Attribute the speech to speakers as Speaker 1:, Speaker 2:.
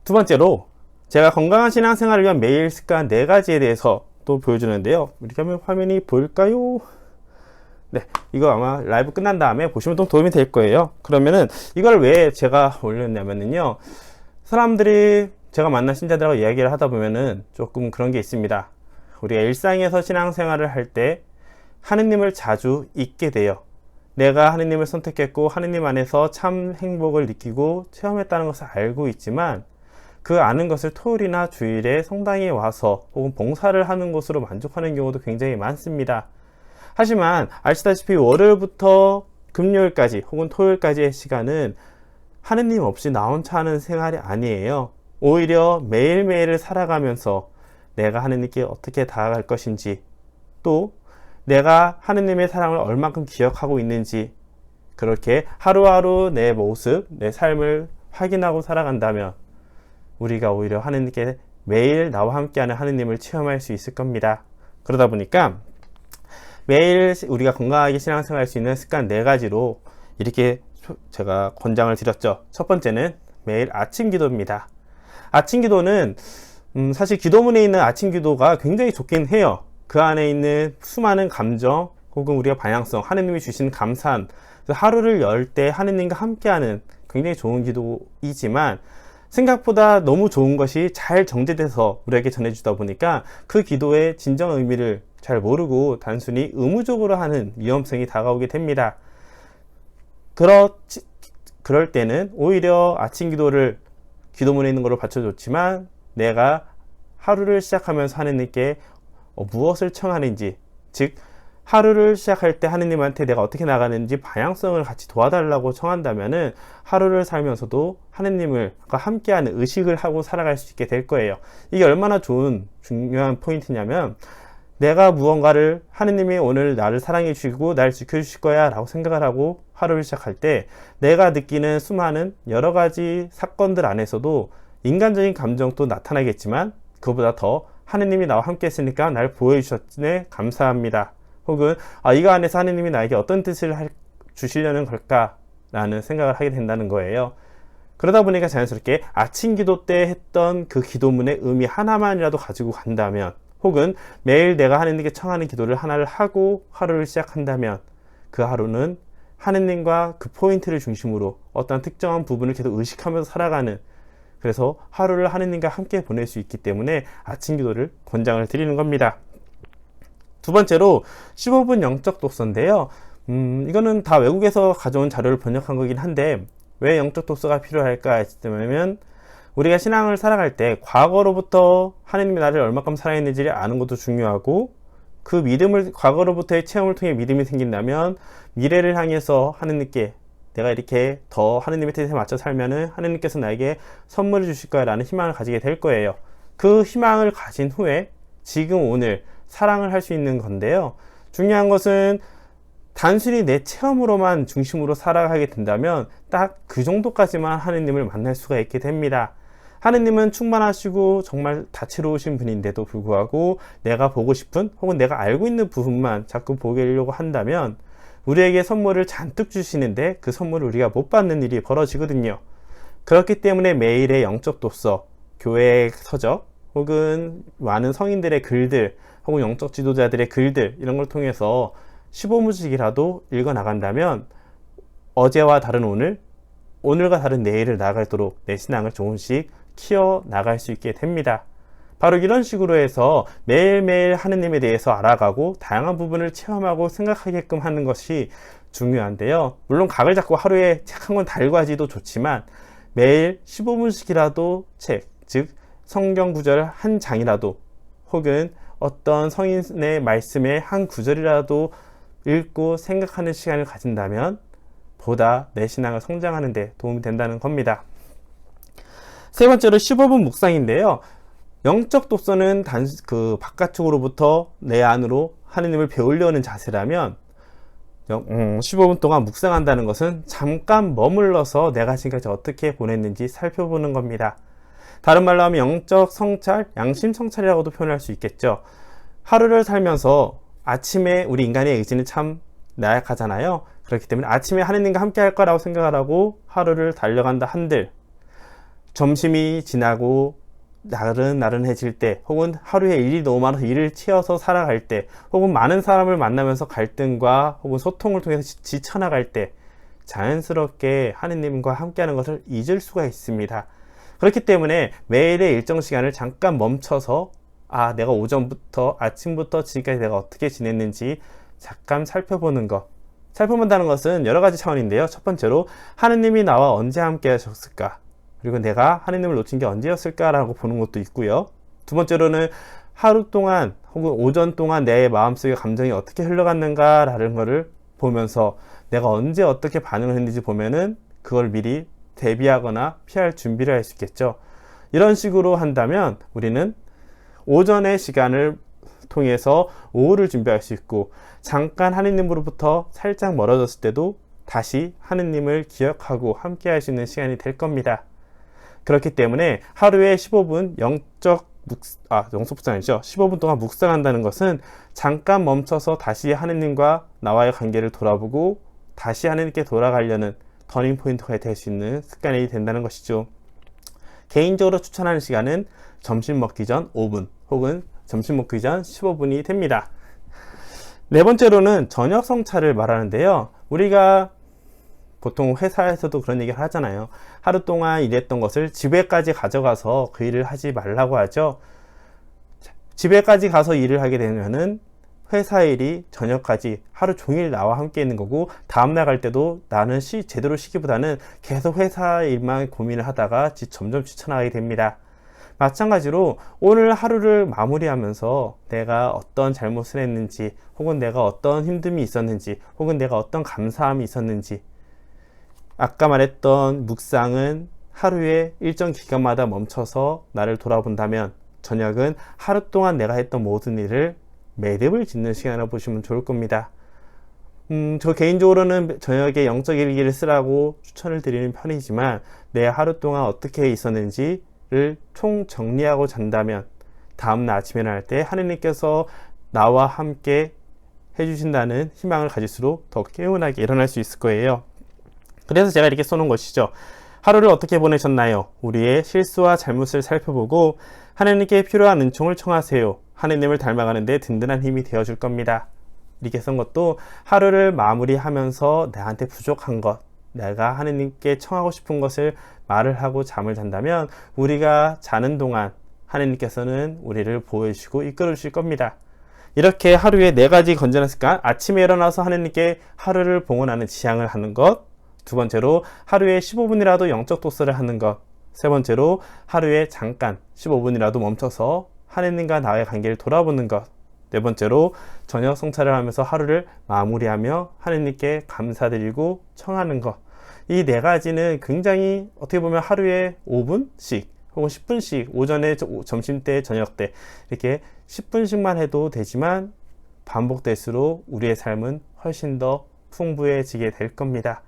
Speaker 1: 두 번째로 제가 건강한 신앙생활을 위한 매일 습관 4가지에 대해서 또 보여주는데요. 이렇게 하면 화면이 보일까요? 네, 이거 아마 라이브 끝난 다음에 보시면 좀 도움이 될 거예요. 그러면은 이걸 왜 제가 올렸냐면요, 사람들이 제가 만난 신자들하고 이야기를 하다 보면은 조금 그런 게 있습니다. 우리가 일상에서 신앙생활을 할 때 하느님을 자주 잊게 돼요. 내가 하느님을 선택했고 하느님 안에서 참 행복을 느끼고 체험했다는 것을 알고 있지만, 그 아는 것을 토요일이나 주일에 성당에 와서 혹은 봉사를 하는 것으로 만족하는 경우도 굉장히 많습니다. 하지만 아시다시피 월요일부터 금요일까지 혹은 토요일까지의 시간은 하느님 없이 나 혼자 하는 생활이 아니에요. 오히려 매일매일을 살아가면서 내가 하느님께 어떻게 다가갈 것인지, 또 내가 하느님의 사랑을 얼만큼 기억하고 있는지, 그렇게 하루하루 내 모습, 내 삶을 확인하고 살아간다면 우리가 오히려 하느님께 매일 나와 함께하는 하느님을 체험할 수 있을 겁니다. 그러다 보니까 매일 우리가 건강하게 신앙생활 할 수 있는 습관 4가지로 이렇게 제가 권장을 드렸죠. 첫 번째는 매일 아침 기도입니다. 아침 기도는 사실 기도문에 있는 아침 기도가 굉장히 좋긴 해요. 그 안에 있는 수많은 감정 혹은 우리가 방향성, 하느님이 주신 감사한 하루를 열 때 하느님과 함께하는 굉장히 좋은 기도이지만, 생각보다 너무 좋은 것이 잘 정제돼서 우리에게 전해주다 보니까 그 기도의 진정 의미를 잘 모르고 단순히 의무적으로 하는 위험성이 다가오게 됩니다. 그럴 때는 오히려 아침 기도를 기도문에 있는 걸로 받쳐줬지만, 내가 하루를 시작하면서 하느님께 무엇을 청하는지, 즉 하루를 시작할 때 하느님한테 내가 어떻게 나가는지 방향성을 같이 도와달라고 청한다면은 하루를 살면서도 하느님과 함께하는 의식을 하고 살아갈 수 있게 될 거예요. 이게 얼마나 좋은 중요한 포인트냐면, 내가 무언가를 하느님이 오늘 나를 사랑해 주시고 날 지켜주실 거야 라고 생각을 하고 하루를 시작할 때 내가 느끼는 수많은 여러 가지 사건들 안에서도 인간적인 감정도 나타나겠지만, 그보다 더 하느님이 나와 함께 했으니까 날 보여주셨네, 감사합니다. 혹은 이거 안에서 하느님이 나에게 어떤 뜻을 주시려는 걸까 라는 생각을 하게 된다는 거예요. 그러다 보니까 자연스럽게 아침 기도 때 했던 그 기도문의 의미 하나만이라도 가지고 간다면, 혹은 매일 내가 하느님께 청하는 기도를 하나를 하고 하루를 시작한다면, 그 하루는 하느님과 그 포인트를 중심으로 어떤 특정한 부분을 계속 의식하면서 살아가는, 그래서 하루를 하느님과 함께 보낼 수 있기 때문에 아침 기도를 권장을 드리는 겁니다. 두 번째로 15분 영적 독서인데요. 이거는 다 외국에서 가져온 자료를 번역한 거긴 한데, 왜 영적 독서가 필요할까 했으면, 우리가 신앙을 살아갈 때 과거로부터 하느님이 나를 얼마큼 사랑했는지를 아는 것도 중요하고, 그 믿음을, 과거로부터의 체험을 통해 믿음이 생긴다면 미래를 향해서 하느님께 내가 이렇게 더 하느님의 뜻에 맞춰 살면은 하느님께서 나에게 선물을 주실 거야 라는 희망을 가지게 될 거예요. 그 희망을 가진 후에 지금 오늘 사랑을 할 수 있는 건데요. 중요한 것은 단순히 내 체험으로만 중심으로 살아가게 된다면 딱 그 정도까지만 하느님을 만날 수가 있게 됩니다. 하느님은 충만하시고 정말 다채로우신 분인데도 불구하고 내가 보고 싶은 혹은 내가 알고 있는 부분만 자꾸 보려고 한다면 우리에게 선물을 잔뜩 주시는데 그 선물을 우리가 못 받는 일이 벌어지거든요. 그렇기 때문에 매일의 영적 독서, 교회의 서적, 혹은 많은 성인들의 글들, 혹은 영적 지도자들의 글들, 이런 걸 통해서 15분씩이라도 읽어 나간다면 어제와 다른 오늘, 오늘과 다른 내일을 나아가도록 내 신앙을 조금씩 키워 나갈 수 있게 됩니다. 바로 이런 식으로 해서 매일매일 하느님에 대해서 알아가고 다양한 부분을 체험하고 생각하게끔 하는 것이 중요한데요. 물론 각을 잡고 하루에 책 한 권 다 읽어야지도 좋지만, 매일 15분씩이라도 책, 즉 성경 구절 한 장이라도, 혹은 어떤 성인의 말씀의 한 구절이라도 읽고 생각하는 시간을 가진다면 보다 내 신앙을 성장하는 데 도움이 된다는 겁니다. 세 번째로 15분 묵상인데요. 영적 독서는 바깥쪽으로부터 내 안으로 하느님을 배우려는 자세라면, 15분 동안 묵상한다는 것은 잠깐 머물러서 내가 지금까지 어떻게 보냈는지 살펴보는 겁니다. 다른 말로 하면 영적 성찰, 양심 성찰이라고도 표현할 수 있겠죠. 하루를 살면서 아침에 우리 인간의 의지는 참 나약하잖아요. 그렇기 때문에 아침에 하느님과 함께 할 거라고 생각을 하고 하루를 달려간다 한들, 점심이 지나고 나른나른해질 때, 혹은 하루에 일이 너무 많아서 일을 치여서 살아갈 때, 혹은 많은 사람을 만나면서 갈등과 혹은 소통을 통해서 지쳐나갈 때 자연스럽게 하느님과 함께하는 것을 잊을 수가 있습니다. 그렇기 때문에 매일의 일정 시간을 잠깐 멈춰서 내가 오전부터 아침부터 지금까지 내가 어떻게 지냈는지 잠깐 살펴보는 것. 살펴본다는 것은 여러 가지 차원인데요. 첫 번째로 하느님이 나와 언제 함께 하셨을까? 그리고 내가 하느님을 놓친 게 언제였을까라고 보는 것도 있고요. 두 번째로는 하루 동안 혹은 오전 동안 내 마음속의 감정이 어떻게 흘러갔는가라는 것을 보면서 내가 언제 어떻게 반응을 했는지 보면은 그걸 미리 대비하거나 피할 준비를 할 수 있겠죠. 이런 식으로 한다면 우리는 오전의 시간을 통해서 오후를 준비할 수 있고, 잠깐 하느님으로부터 살짝 멀어졌을 때도 다시 하느님을 기억하고 함께 할 수 있는 시간이 될 겁니다. 그렇기 때문에 하루에 15분 영적 묵상 아니죠. 15분 동안 묵상한다는 것은 잠깐 멈춰서 다시 하느님과 나와의 관계를 돌아보고 다시 하느님께 돌아가려는 터닝 포인트가 될 수 있는 습관이 된다는 것이죠. 개인적으로 추천하는 시간은 점심 먹기 전 5분 혹은 점심 먹기 전 15분이 됩니다. 네 번째로는 저녁 성찰을 말하는데요. 우리가 보통 회사에서도 그런 얘기를 하잖아요. 하루 동안 일했던 것을 집에까지 가져가서 그 일을 하지 말라고 하죠. 집에까지 가서 일을 하게 되면은 회사 일이 저녁까지 하루 종일 나와 함께 있는 거고, 다음날 갈 때도 나는 제대로 쉬기보다는 계속 회사 일만 고민을 하다가 점점 지쳐나가게 됩니다. 마찬가지로 오늘 하루를 마무리하면서 내가 어떤 잘못을 했는지, 혹은 내가 어떤 힘듦이 있었는지, 혹은 내가 어떤 감사함이 있었는지, 아까 말했던 묵상은 하루에 일정 기간마다 멈춰서 나를 돌아본다면, 저녁은 하루 동안 내가 했던 모든 일을 매듭을 짓는 시간으로 보시면 좋을 겁니다. 저 개인적으로는 저녁에 영적 일기를 쓰라고 추천을 드리는 편이지만, 내 하루 동안 어떻게 있었는지를 총 정리하고 잔다면 다음날 아침에 일어날 때 하느님께서 나와 함께 해주신다는 희망을 가질수록 더 개운하게 일어날 수 있을 거예요. 그래서 제가 이렇게 써놓은 것이죠. 하루를 어떻게 보내셨나요? 우리의 실수와 잘못을 살펴보고 하느님께 필요한 은총을 청하세요. 하느님을 닮아가는 데 든든한 힘이 되어줄 겁니다. 이렇게 쓴 것도 하루를 마무리하면서 나한테 부족한 것, 내가 하느님께 청하고 싶은 것을 말을 하고 잠을 잔다면 우리가 자는 동안 하느님께서는 우리를 보호해주시고 이끌어 주실 겁니다. 이렇게 하루에 4가지 건전한 습관, 아침에 일어나서 하느님께 하루를 봉헌하는 지향을 하는 것, 두 번째로 하루에 15분이라도 영적 독서를 하는 것, 세 번째로 하루에 잠깐 15분이라도 멈춰서 하느님과 나의 관계를 돌아보는 것, 네 번째로 저녁 성찰을 하면서 하루를 마무리하며 하느님께 감사드리고 청하는 것. 이 4가지는 굉장히 어떻게 보면 하루에 5분씩 혹은 10분씩, 오전에 점심때 저녁때 이렇게 10분씩만 해도 되지만 반복될수록 우리의 삶은 훨씬 더 풍부해지게 될 겁니다.